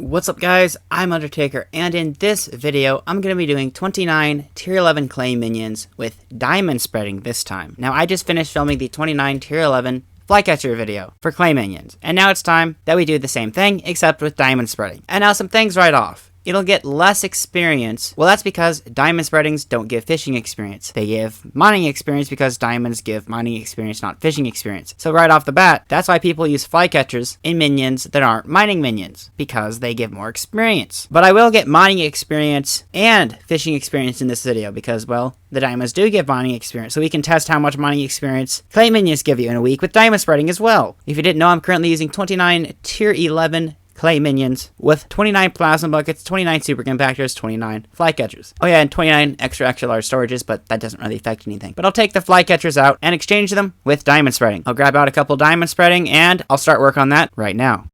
What's up guys, I'm Undertaker, and in this video, I'm going to be doing 29 Tier 11 clay minions with diamond spreading this time. Now I just finished filming the 29 Tier 11 Flycatcher video for clay minions, and now it's time that we do the same thing, except with diamond spreading. And now some things right off. It'll get less experience. Well, that's because diamond spreadings don't give fishing experience. They give mining experience because diamonds give mining experience, not fishing experience. So right off the bat, that's why people use Flycatchers in minions that aren't mining minions, because they give more experience. But I will get mining experience and fishing experience in this video because, well, the diamonds do give mining experience, so we can test how much mining experience clay minions give you in a week with diamond spreading as well. If you didn't know, I'm currently using 29 Tier 11 clay minions with 29 plasma buckets, 29 super compactors, 29 flycatchers. Oh yeah, and 29 extra large storages, but that doesn't really affect anything. But I'll take the flycatchers out and exchange them with diamond spreading. I'll grab out a couple diamond spreading and I'll start work on that right now.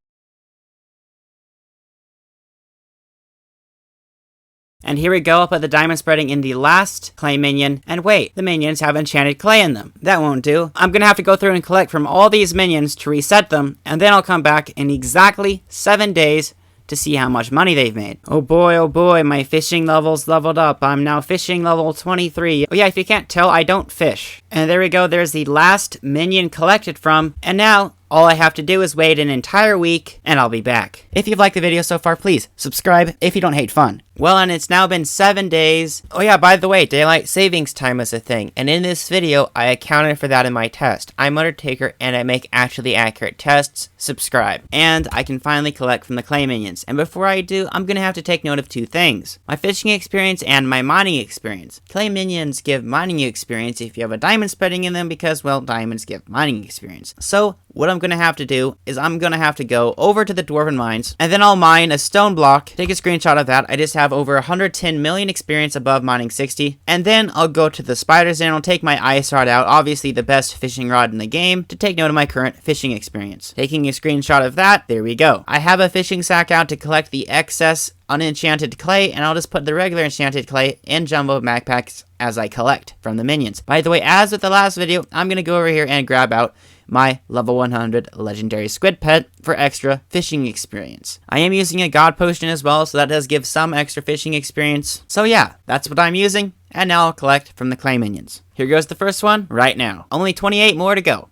And here we go, I'll put the diamond spreading in the last clay minion, and wait, the minions have enchanted clay in them. That won't do. I'm gonna have to go through and collect from all these minions to reset them, and then I'll come back in exactly 7 days to see how much money they've made. Oh boy, my fishing level's leveled up. I'm now fishing level 23. Oh yeah, if you can't tell, I don't fish. And there we go, there's the last minion collected from, and now all I have to do is wait an entire week, and I'll be back. If you've liked the video so far, please subscribe if you don't hate fun. Well, and it's now been 7 days. Oh yeah, by the way, daylight savings time is a thing, and in this video, I accounted for that in my test. I'm Undertaker, and I make actually accurate tests. Subscribe. And I can finally collect from the clay minions. And before I do, I'm gonna have to take note of two things: my fishing experience and my mining experience. Clay minions give mining experience if you have a diamond spreading in them because, well, diamonds give mining experience. So what I'm gonna have to do is I'm gonna have to go over to the dwarven mines, and then I'll mine a stone block, take a screenshot of that. I just have over 110 million experience above mining 60, and then I'll go to the spiders and I'll take my ice rod out, obviously the best fishing rod in the game, to take note of my current fishing experience. Taking a screenshot of that, there we go. I have a fishing sack out to collect the excess unenchanted clay, and I'll just put the regular enchanted clay in jumbo backpacks as I collect from the minions. By the way, as with the last video, I'm gonna go over here and grab out my level 100 legendary squid pet for extra fishing experience. I am using a god potion as well, so that does give some extra fishing experience. So yeah, that's what I'm using, and now I'll collect from the clay minions. Here goes the first one right now. Only 28 more to go.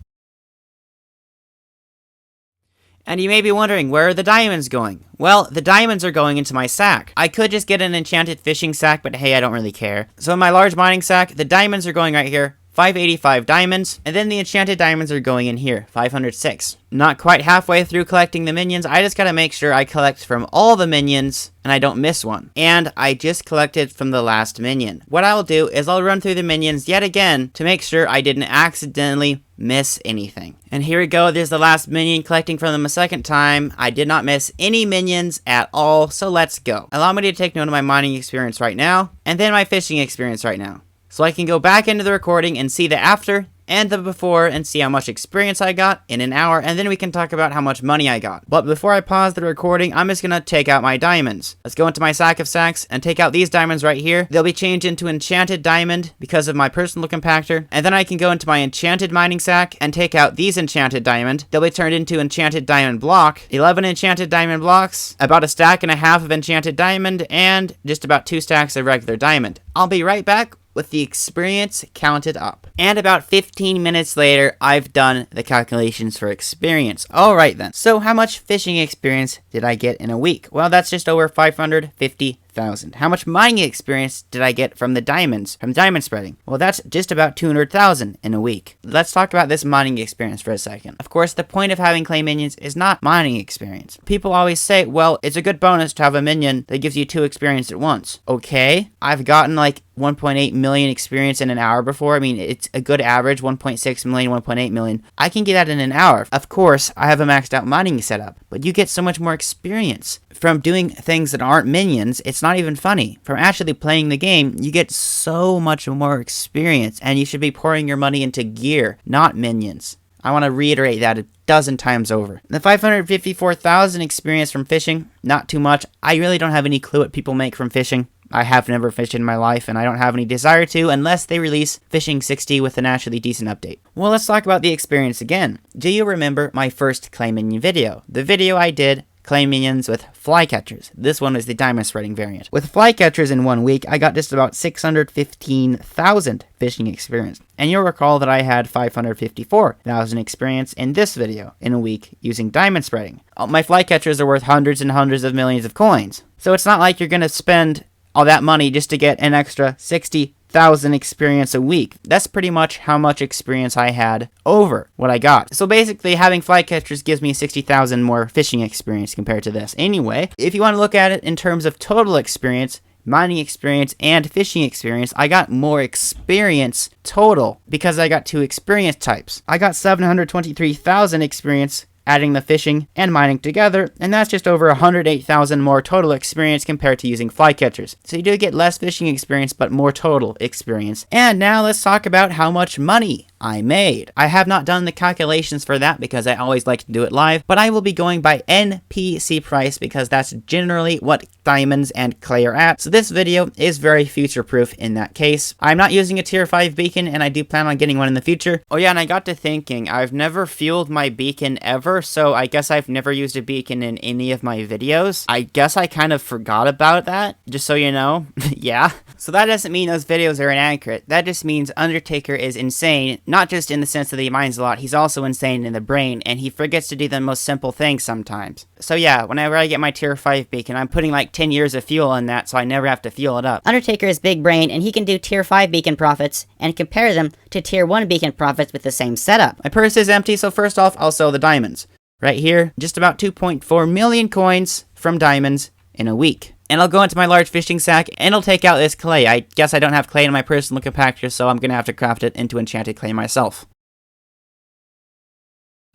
And you may be wondering, where are the diamonds going? Well, the diamonds are going into my sack. I could just get an enchanted fishing sack, but hey, I don't really care. So in my large mining sack, the diamonds are going right here. 585 diamonds, and then the enchanted diamonds are going in here, 506. Not quite halfway through collecting the minions, I just gotta make sure I collect from all the minions, and I don't miss one. And I just collected from the last minion. What I'll do is I'll run through the minions yet again to make sure I didn't accidentally miss anything. And here we go, there's the last minion collecting from them a second time. I did not miss any minions at all, so let's go. Allow me to take note of my mining experience right now, and then my fishing experience right now, so I can go back into the recording and see the after and the before and see how much experience I got in an hour, and then we can talk about how much money I got. But before I pause the recording, I'm just gonna take out my diamonds. Let's go into my sack of sacks and take out these diamonds right here. They'll be changed into enchanted diamond because of my personal compactor, and then I can go into my enchanted mining sack and take out these enchanted diamond. They'll be turned into enchanted diamond block, 11 enchanted diamond blocks, about a stack and a half of enchanted diamond, and just about 2 stacks of regular diamond. I'll be right back with the experience counted up. And about 15 minutes later, I've done the calculations for experience. Alright then, so how much fishing experience did I get in a week? Well, that's just over 550,000. How much mining experience did I get from the diamonds, from diamond spreading? Well, that's just about 200,000 in a week. Let's talk about this mining experience for a second. Of course, the point of having clay minions is not mining experience. People always say, well, it's a good bonus to have a minion that gives you 2 experience at once. Okay, I've gotten like 1.8 million experience in an hour before. I mean, it's a good average, 1.6 million, 1.8 million. I can get that in an hour. Of course, I have a maxed out mining setup, but you get so much more experience from doing things that aren't minions. It's not even funny. From actually playing the game, you get so much more experience, and you should be pouring your money into gear, not minions. I want to reiterate that a dozen times over. The 554,000 experience from fishing, not too much. I really don't have any clue what people make from fishing. I have never fished in my life, and I don't have any desire to unless they release Fishing 60 with an actually decent update. Well, let's talk about the experience again. Do you remember my first clay minion video? The video I did clay minions with Flycatchers. This one is the diamond spreading variant. With Flycatchers in 1 week, I got just about 615,000 fishing experience. And you'll recall that I had 554,000 experience in this video in a week using diamond spreading. My Flycatchers are worth hundreds and hundreds of millions of coins. So it's not like you're going to spend all that money just to get an extra 60,000 experience a week. That's pretty much how much experience I had over what I got. So basically, having Flycatchers gives me 60,000 more fishing experience compared to this. Anyway, if you want to look at it in terms of total experience, mining experience, and fishing experience, I got more experience total because I got 2 experience types. I got 723,000 experience adding the fishing and mining together, and that's just over 108,000 more total experience compared to using Flycatchers. So you do get less fishing experience, but more total experience. And now let's talk about how much money I made. I have not done the calculations for that because I always like to do it live, but I will be going by NPC price because that's generally what diamonds and clay are at. So this video is very future-proof in that case. I'm not using a tier 5 beacon, and I do plan on getting one in the future. Oh yeah, and I got to thinking, I've never fueled my beacon ever, so I guess I've never used a beacon in any of my videos. I guess I kind of forgot about that, just so you know. Yeah. So that doesn't mean those videos are inaccurate. That just means Undertaker is insane, not just in the sense that he mines a lot, he's also insane in the brain, and he forgets to do the most simple things sometimes. So yeah, whenever I get my tier 5 beacon, I'm putting like 10 years of fuel in that, so I never have to fuel it up. Undertaker is big brain, and he can do tier 5 beacon profits and compare them to tier 1 beacon profits with the same setup. My purse is empty, so first off, I'll sell the diamonds. Right here, just about 2.4 million coins from diamonds in a week. And I'll go into my large fishing sack, and I'll take out this clay. I guess I don't have clay in my personal compactor, so I'm gonna have to craft it into enchanted clay myself.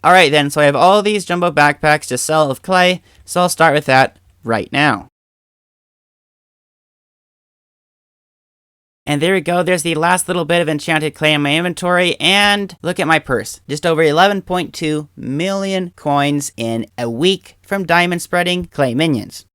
Alright then, so I have all these jumbo backpacks to sell of clay, so I'll start with that right now. And there we go, there's the last little bit of enchanted clay in my inventory, and look at my purse. Just over 11.2 million coins in a week from diamond spreading clay minions.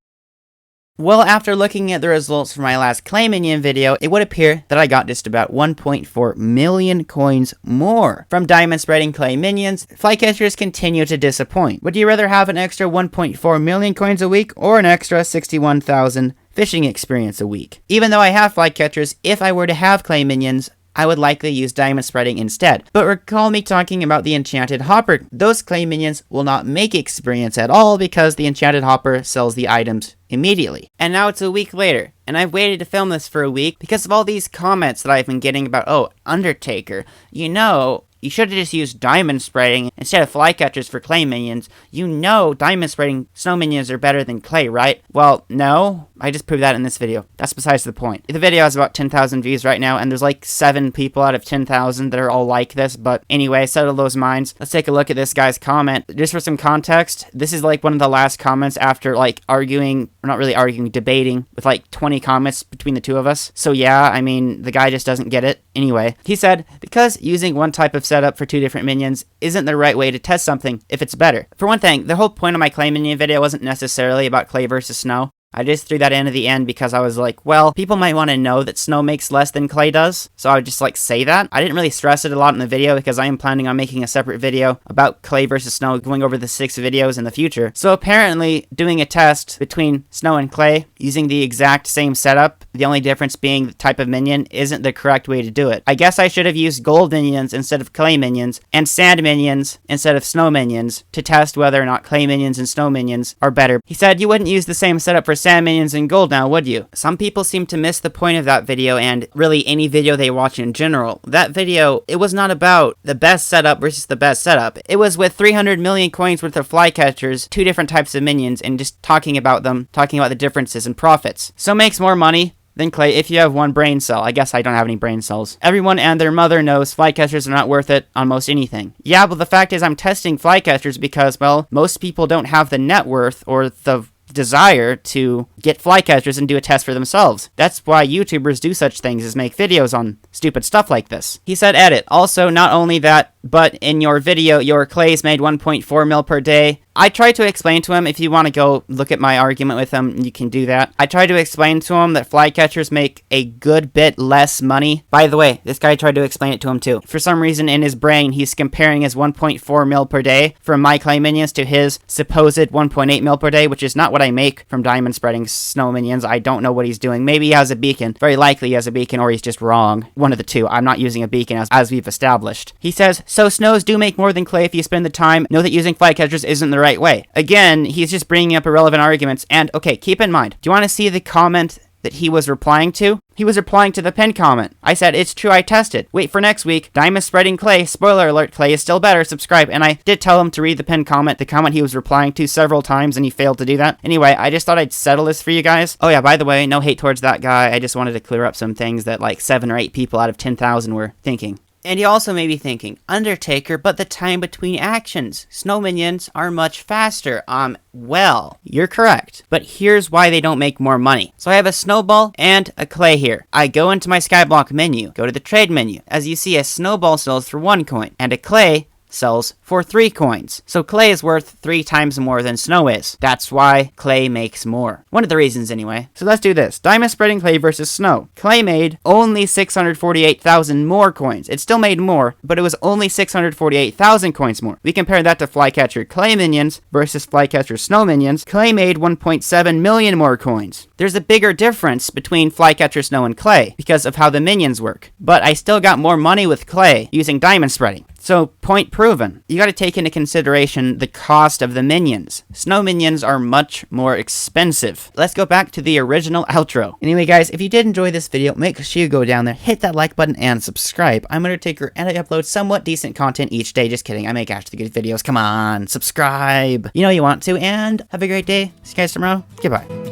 Well, after looking at the results for my last clay minion video, it would appear that I got just about 1.4 million coins more from diamond spreading clay minions. Flycatchers continue to disappoint. Would you rather have an extra 1.4 million coins a week or an extra 61,000 fishing experience a week? Even though I have Flycatchers, if I were to have clay minions, I would likely use diamond spreading instead. But recall me talking about the enchanted hopper. Those clay minions will not make experience at all because the enchanted hopper sells the items immediately. And now it's a week later, and I've waited to film this for a week because of all these comments that I've been getting about, oh, Undertaker, you know, you should have just used diamond spreading instead of Flycatchers for clay minions. You know diamond spreading snow minions are better than clay, right? Well, no. I just proved that in this video. That's besides the point. The video has about 10,000 views right now, and there's like 7 people out of 10,000 that are all like this. But anyway, settle those minds. Let's take a look at this guy's comment. Just for some context, this is like one of the last comments after like arguing, or not really arguing, debating with like 20 comments between the two of us. So yeah, I mean, the guy just doesn't get it. Anyway, he said, because using one type of setup for 2 different minions isn't the right way to test something if it's better. For one thing, the whole point of my clay minion video wasn't necessarily about clay versus snow. I just threw that in at the end because I was like, well, people might want to know that snow makes less than clay does, so I would just like say that. I didn't really stress it a lot in the video because I am planning on making a separate video about clay versus snow, going over the 6 videos in the future. So apparently, doing a test between snow and clay using the exact same setup, the only difference being the type of minion, isn't the correct way to do it. I guess I should have used gold minions instead of clay minions, and sand minions instead of snow minions, to test whether or not clay minions and snow minions are better. He said you wouldn't use the same setup for sand minions and gold now, would you? Some people seem to miss the point of that video, and really any video they watch in general. That video, it was not about the best setup versus the best setup. It was with 300 million coins worth of Flycatchers, 2 different types of minions, and just talking about them, talking about the differences and profits. So makes more money than clay if you have 1 brain cell. I guess I don't have any brain cells. Everyone and their mother knows Flycatchers are not worth it on most anything. Yeah, but the fact is I'm testing Flycatchers because, well, most people don't have the net worth or the desire to get Flycatchers and do a test for themselves. That's why YouTubers do such things, is make videos on stupid stuff like this. He said, edit. Also, not only that, but in your video, your clays made 1.4 mil per day. I tried to explain to him, if you want to go look at my argument with him, you can do that. I tried to explain to him that Flycatchers make a good bit less money. By the way, this guy tried to explain it to him too. For some reason in his brain, he's comparing his 1.4 mil per day from my clay minions to his supposed 1.8 mil per day, which is not what I make from diamond spreading snow minions. I don't know what he's doing. Maybe he has a beacon. Very likely he has a beacon, or he's just wrong. One of the two. I'm not using a beacon as we've established. He says, so snows do make more than clay if you spend the time. Know that using Flycatchers isn't the right way. Again, he's just bringing up irrelevant arguments. And okay, keep in mind, do you want to see the comment that he was replying to? He was replying to the pinned comment. I said, it's true, I tested. Wait for next week. Diamond spreading clay. Spoiler alert, clay is still better. Subscribe. And I did tell him to read the pinned comment, the comment he was replying to several times, and he failed to do that. Anyway, I just thought I'd settle this for you guys. Oh yeah, by the way, no hate towards that guy. I just wanted to clear up some things that like 7 or 8 people out of 10,000 were thinking. And he also may be thinking, Undertaker, but the time between actions. Snow minions are much faster. Well, you're correct. But here's why they don't make more money. So I have a snowball and a clay here. I go into my Skyblock menu, go to the trade menu. As you see, a snowball sells for 1 coin, and a clay sells for 3 coins. So clay is worth 3 times more than snow is. That's why clay makes more. One of the reasons anyway. So let's do this. Diamond spreading clay versus snow. Clay made only 648,000 more coins. It still made more, but it was only 648,000 coins more. We compare that to Flycatcher clay minions versus Flycatcher snow minions. Clay made 1.7 million more coins. There's a bigger difference between Flycatcher snow and clay because of how the minions work. But I still got more money with clay using diamond spreading. So, point proven. You gotta take into consideration the cost of the minions. Snow minions are much more expensive. Let's go back to the original outro. Anyway, guys, if you did enjoy this video, make sure you go down there, hit that like button, and subscribe. I'm Undertaker, and I upload somewhat decent content each day. Just kidding, I make actually good videos. Come on, subscribe. You know you want to, and have a great day. See you guys tomorrow. Goodbye.